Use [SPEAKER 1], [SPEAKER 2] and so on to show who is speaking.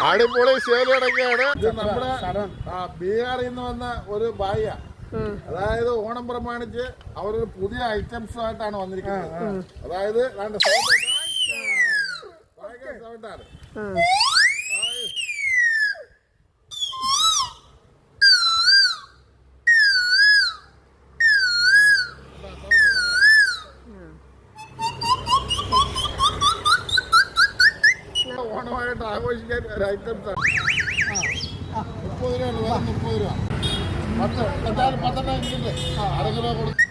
[SPEAKER 1] അടിപൊളി ശേലി അടങ്ങിയാണ്. ഇത് നമ്മുടെ ബീഹാറിൽ നിന്ന് വന്ന ഒരു ബായ. അതായത് ഓണം പ്രമാണിച്ച് അവരൊരു പുതിയ ഐറ്റംസ് ആയിട്ടാണ് വന്നിരിക്കുന്നത്. അതായത് സൗണ്ടാണ്. ഓണമായിട്ട് ആഘോഷിക്കാൻ ഒരു ഐറ്റംസ് ആണ്. 30 രൂപ, 30 രൂപ. 10 10 10 അര കിലോ കൊടുക്കും.